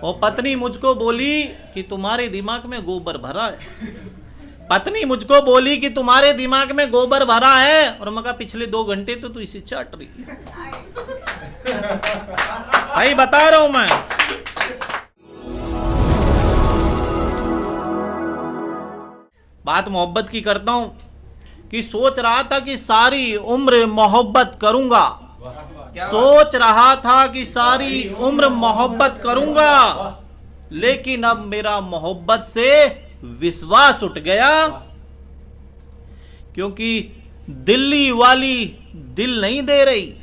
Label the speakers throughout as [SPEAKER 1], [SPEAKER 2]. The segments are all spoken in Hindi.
[SPEAKER 1] और पत्नी मुझको बोली कि तुम्हारे दिमाग में गोबर भरा है। पत्नी मुझको बोली कि तुम्हारे दिमाग में गोबर भरा है, और मैं कहा पिछले 2 घंटे तो तू इसे चाट रही है। सही बता रहा हूं मैं। बात मोहब्बत की करता हूं कि सोच रहा था कि सारी उम्र मोहब्बत करूंगा, सोच रहा था कि सारी उम्र मोहब्बत करूंगा, लेकिन अब मेरा मोहब्बत से विश्वास उठ गया, क्योंकि दिल्ली वाली दिल नहीं दे रही,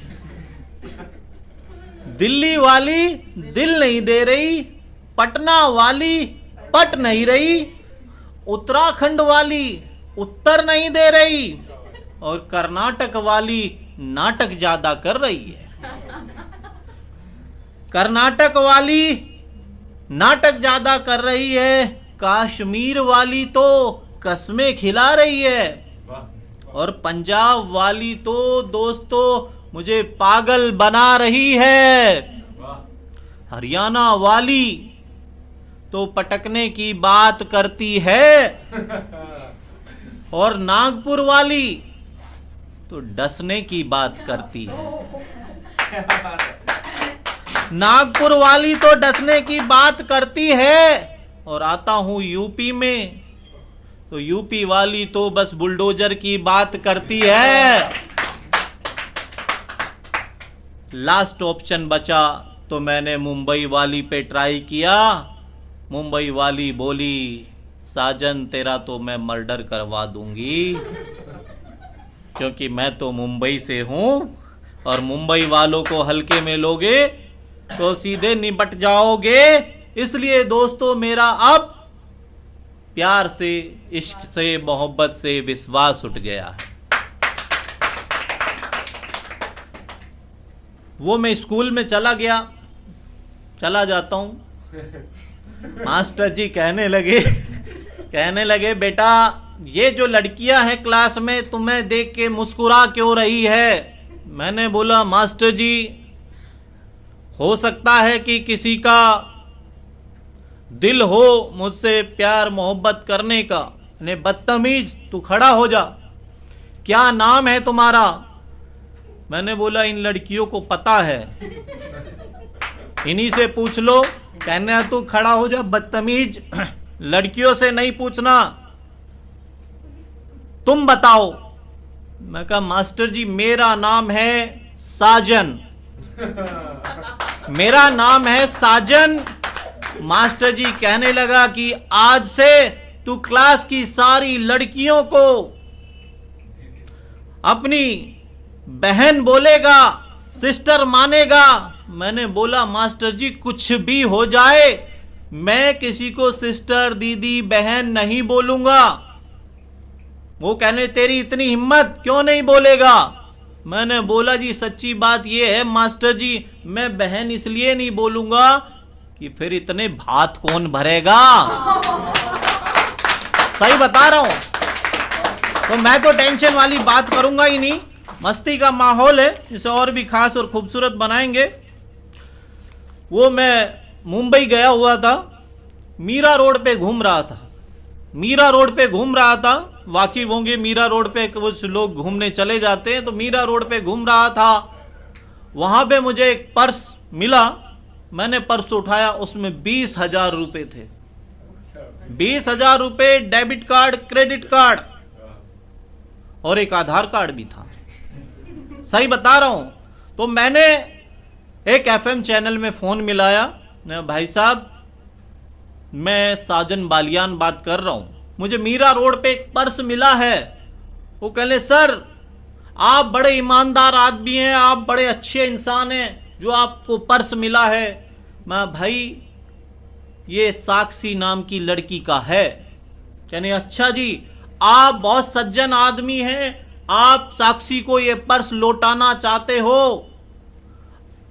[SPEAKER 1] दिल्ली वाली दिल नहीं दे रही, पटना वाली पट नहीं रही, उत्तराखंड वाली उत्तर नहीं दे रही, और कर्नाटक वाली नाटक ज्यादा कर रही है। कर्नाटक वाली नाटक ज्यादा कर रही है, कश्मीर वाली तो कस्में खिला रही है, और पंजाब वाली तो दोस्तों मुझे पागल बना रही है। हरियाणा वाली तो पटकने की बात करती है, और नागपुर वाली तो डसने की बात करती है। नागपुर वाली तो डसने की बात करती है, और आता हूं यूपी में तो यूपी वाली तो बस बुलडोजर की बात करती है। लास्ट ऑप्शन बचा तो मैंने मुंबई वाली पे ट्राई किया। मुंबई वाली बोली साजन तेरा तो मैं मर्डर करवा दूंगी, क्योंकि मैं तो मुंबई से हूं, और मुंबई वालों को हल्के में लोगे तो सीधे निपट जाओगे। इसलिए दोस्तों मेरा अब प्यार से, इश्क से, मोहब्बत से विश्वास उठ गया है। वो मैं स्कूल में चला जाता हूं, मास्टर जी कहने लगे बेटा ये जो लड़कियां हैं क्लास में तुम्हें देख के मुस्कुरा क्यों रही है। मैंने बोला मास्टर जी हो सकता है कि किसी का दिल हो मुझसे प्यार मोहब्बत करने का। ने बदतमीज तू खड़ा हो जा, क्या नाम है तुम्हारा। मैंने बोला इन लड़कियों को पता है, इन्हीं से पूछ लो। कहना तू खड़ा हो जा बदतमीज, लड़कियों से नहीं पूछना, तुम बताओ। मैं कहा मास्टर जी मेरा नाम है साजन, मेरा नाम है साजन। मास्टर जी कहने लगा कि आज से तू क्लास की सारी लड़कियों को अपनी बहन बोलेगा, सिस्टर मानेगा। मैंने बोला मास्टर जी कुछ भी हो जाए मैं किसी को सिस्टर, दीदी, बहन नहीं बोलूंगा। वो कहने तेरी इतनी हिम्मत क्यों नहीं बोलेगा। मैंने बोला जी सच्ची बात ये है मास्टर जी, मैं बहन इसलिए नहीं बोलूंगा कि फिर इतने भात कौन भरेगा। सही बता रहा हूं। तो मैं तो टेंशन वाली बात करूंगा ही नहीं, मस्ती का माहौल है, इसे और भी खास और खूबसूरत बनाएंगे। वो मैं मुंबई गया हुआ था, मीरा रोड पे घूम रहा था। वाकिफ होंगे मीरा रोड पे कुछ लोग घूमने चले जाते हैं, तो मीरा रोड पे घूम रहा था। वहां पे मुझे एक पर्स मिला, मैंने पर्स उठाया, उसमें 20,000 रुपए थे। 20,000 रुपए, डेबिट कार्ड, क्रेडिट कार्ड और एक आधार कार्ड भी था। सही बता रहा हूं। तो मैंने एक FM चैनल में फोन मिलाया, भाई साहब मैं साजन बालियान बात कर रहा हूं, मुझे मीरा रोड पे एक पर्स मिला है। वो कहले सर आप बड़े ईमानदार आदमी हैं, आप बड़े अच्छे इंसान हैं जो आपको पर्स मिला है। मैं भाई ये साक्षी नाम की लड़की का है। कहने अच्छा जी आप बहुत सज्जन आदमी हैं, आप साक्षी को ये पर्स लौटाना चाहते हो,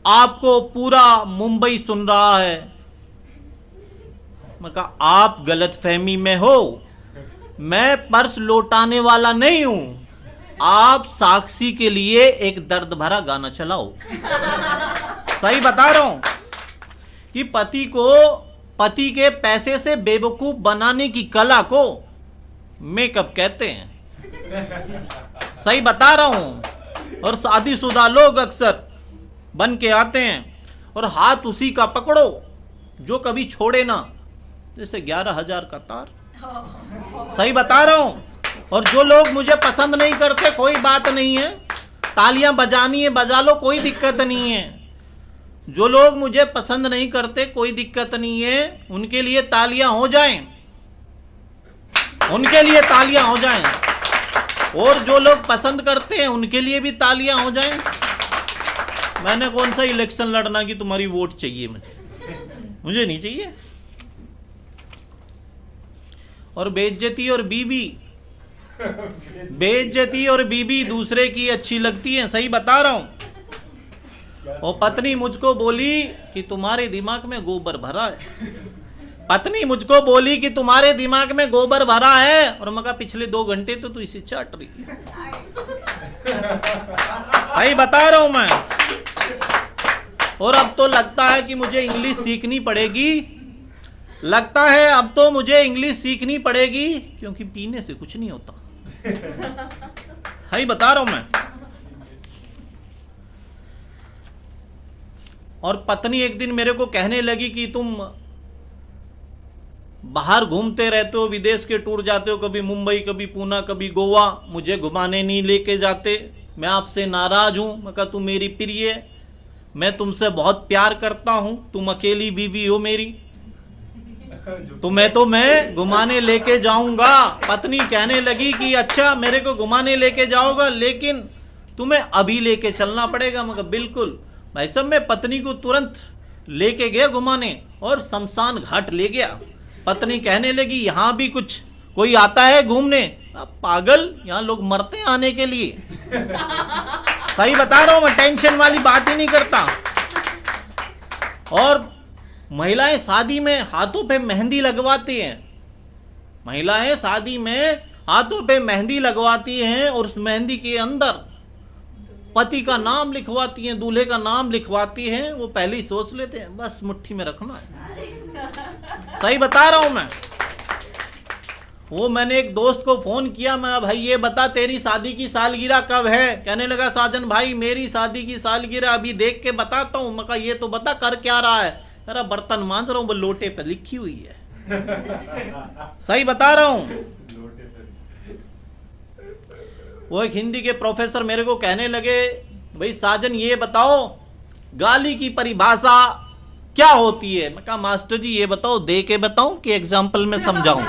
[SPEAKER 1] आपको पूरा मुंबई सुन रहा है। मैं कहा आप गलतफहमी में हो, मैं पर्स लौटाने वाला नहीं हूं, आप साक्षी के लिए एक दर्द भरा गाना चलाओ। सही बता रहा हूं। कि पति के पैसे से बेवकूफ बनाने की कला को मेकअप कहते हैं। सही बता रहा हूं। और शादीशुदा लोग अक्सर बन के आते हैं और हाथ उसी का पकड़ो जो कभी छोड़े ना, जैसे 11,000 का तार। सही बता रहा हूं। और जो लोग मुझे पसंद नहीं करते, कोई बात नहीं है, तालियां बजानी है बजा लो, कोई दिक्कत नहीं है। जो लोग मुझे पसंद नहीं करते, कोई दिक्कत नहीं है, उनके लिए तालियां हो जाएं, उनके लिए तालियां हो जाएं। और जो लोग पसंद करते हैं उनके लिए भी तालियां हो जाएं। मैंने कौन सा इलेक्शन लड़ना कि तुम्हारी वोट चाहिए, मुझे नहीं चाहिए। और बेइज्जती और बीबी दूसरे की अच्छी लगती है। सही बता रहा हूं। और पत्नी मुझको बोली कि तुम्हारे दिमाग में गोबर भरा है। पत्नी मुझको बोली कि तुम्हारे दिमाग में गोबर भरा है। और मैं कहा पिछले 2 घंटे तो तू इसे चाट रही है। सही बता रहा हूं मैं। और अब तो लगता है कि मुझे इंग्लिश सीखनी पड़ेगी। लगता है अब तो मुझे इंग्लिश सीखनी पड़ेगी, क्योंकि पीने से कुछ नहीं होता। सही बता रहा हूं मैं। और पत्नी एक दिन मेरे को कहने लगी कि तुम बाहर घूमते रहते हो, विदेश के टूर जाते हो, कभी मुंबई, कभी पूना, कभी गोवा, मुझे घुमाने नहीं लेके जाते, मैं आपसे नाराज हूं। मैं कहा तू मेरी प्रिय है, मैं तुमसे बहुत प्यार करता हूं, तुम अकेली बीवी हो मेरी, तो मैं घुमाने लेके जाऊंगा। पत्नी कहने लगी कि अच्छा मेरे को घुमाने लेके जाओगा, लेकिन तुम्हें अभी लेके चलना पड़ेगा। मैं कहा बिल्कुल। भाई साहब मैं पत्नी को तुरंत लेके गया घुमाने और शमशान घाट ले गया। पत्नी कहने लगी यहां भी कुछ कोई आता है घूमने? पागल, यहां लोग मरते हैं आने के लिए। सही बता रहा हूं मैं, टेंशन वाली बात ही नहीं करता। और महिलाएं शादी में हाथों पे मेहंदी लगवाती हैं। महिलाएं शादी में हाथों पे मेहंदी लगवाती हैं और उस मेहंदी के अंदर पति का नाम लिखवाती हैं, दूल्हे का नाम लिखवाती हैं। वो पहले ही सोच लेते हैं बस मुट्ठी में रखना है। सही बता रहा हूं मैं। वो मैंने एक दोस्त को फोन किया, मैं भाई ये बता तेरी शादी की सालगिरह कब है? कहने लगा साजन भाई मेरी शादी की सालगिरह अभी देख के बताता हूं। मैं कहा ये तो बता कर क्या रहा है? अरे बर्तन मांज रहा हूं, वो लोटे पे लिखी हुई है। सही बता रहा हूं। वो एक हिंदी के प्रोफेसर मेरे को कहने लगे भाई साजन ये बताओ गाली की परिभाषा क्या होती है? मैं कहा मास्टर जी ये बताओ, दे के बताऊं कि एग्जाम्पल में समझाऊं?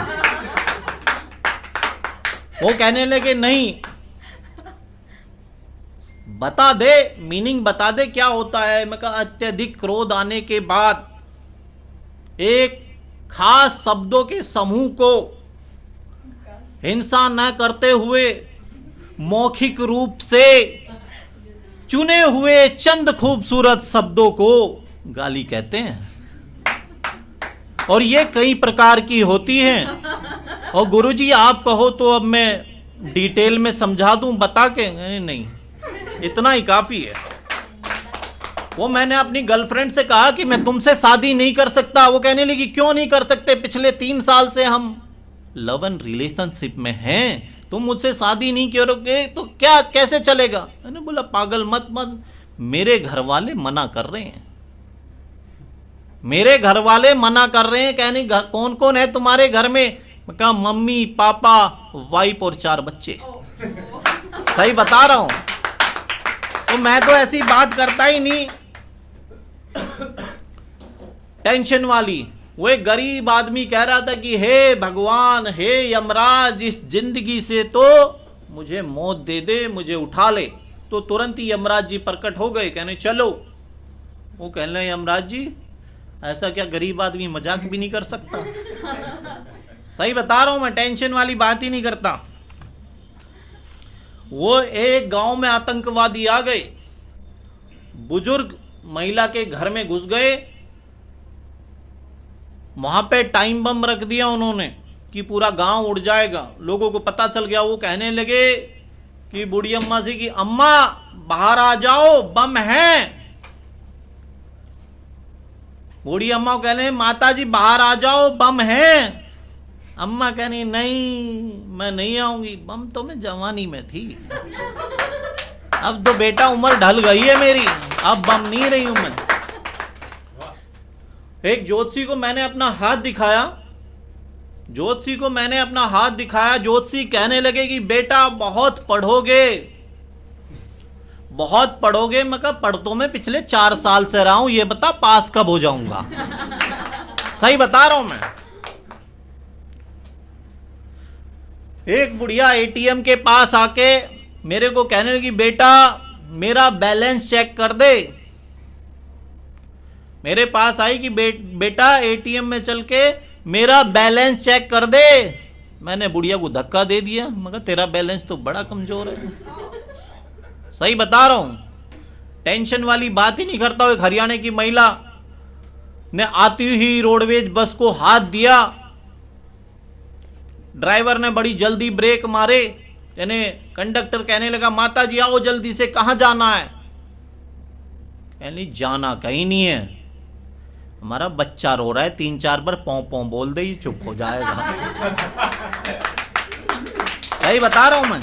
[SPEAKER 1] वो कहने लगे नहीं, बता दे, मीनिंग बता दे क्या होता है। मैं कहा अत्यधिक क्रोध आने के बाद एक खास शब्दों के समूह को हिंसा न करते हुए मौखिक रूप से चुने हुए चंद खूबसूरत शब्दों को गाली कहते हैं। और ये कई प्रकार की होती हैं। और गुरुजी आप कहो तो अब मैं डिटेल में समझा दूं बता के? नहीं, इतना ही काफी है। वो मैंने अपनी गर्लफ्रेंड से कहा कि मैं तुमसे शादी नहीं कर सकता। वो कहने लगी क्यों नहीं कर सकते? पिछले 3 साल से हम लव एंड रिलेशनशिप में हैं, तुम मुझसे शादी नहीं करोगे तो क्या कैसे चलेगा? मैंने बोला पागल मत, मेरे घर वाले मना कर रहे हैं, मेरे घर वाले मना कर रहे हैं। कहने कौन कौन है तुम्हारे घर में? मैं कहा मम्मी पापा वाइफ और 4 बच्चे। सही बता रहा हूं। तो मैं तो ऐसी बात करता ही नहीं टेंशन वाली। वो एक गरीब आदमी कह रहा था कि हे भगवान, हे यमराज, इस जिंदगी से तो मुझे मौत दे दे, मुझे उठा ले। तो तुरंत ही यमराज जी प्रकट हो गए, कहने चलो। वो कहने यमराज जी ऐसा क्या गरीब आदमी मजाक भी नहीं कर सकता? सही बता रहा हूं मैं, टेंशन वाली बात ही नहीं करता। वो एक गांव में आतंकवादी आ गए, बुजुर्ग महिला के घर में घुस गए, वहां पे टाइम बम रख दिया उन्होंने कि पूरा गांव उड़ जाएगा। लोगों को पता चल गया। वो कहने लगे कि बूढ़ी अम्मा से कि अम्मा बाहर आ जाओ, बम है। बूढ़ी अम्मा को कहने माता जी बाहर आ जाओ, बम है। अम्मा कहनी नहीं मैं नहीं आऊंगी, बम तो मैं जवानी में थी, अब तो बेटा उम्र ढल गई है मेरी, अब बम नहीं रही हूं मैं। एक ज्योतिषी को मैंने अपना हाथ दिखाया, ज्योतिषी को मैंने अपना हाथ दिखाया, ज्योतिषी कहने लगे कि बेटा बहुत पढ़ोगे, बहुत पढ़ोगे। मैं कहा पढ़ तो मैं पिछले 4 साल से रहा हूं, ये बता पास कब हो जाऊंगा। सही बता रहा हूं मैं। एक बुढ़िया एटीएम के पास आके मेरे को कहने लगी बेटा मेरा बैलेंस चेक कर दे। मेरे पास आई कि बेटा एटीएम में चल के मेरा बैलेंस चेक कर दे। मैंने बुढ़िया को धक्का दे दिया, मगर तेरा बैलेंस तो बड़ा कमजोर है। सही बता रहा हूं, टेंशन वाली बात ही नहीं करता। एक हरियाणा की महिला ने आती ही रोडवेज बस को हाथ दिया, ड्राइवर ने बड़ी जल्दी ब्रेक मारे, यानी कंडक्टर कहने लगा माता जी आओ जल्दी से, कहां जाना है? कहने जाना कहीं नहीं है, हमारा बच्चा रो रहा है, 3-4 बार पौ पौ बोल दे, चुप हो जाएगा। सही बता रहा हूं मैं।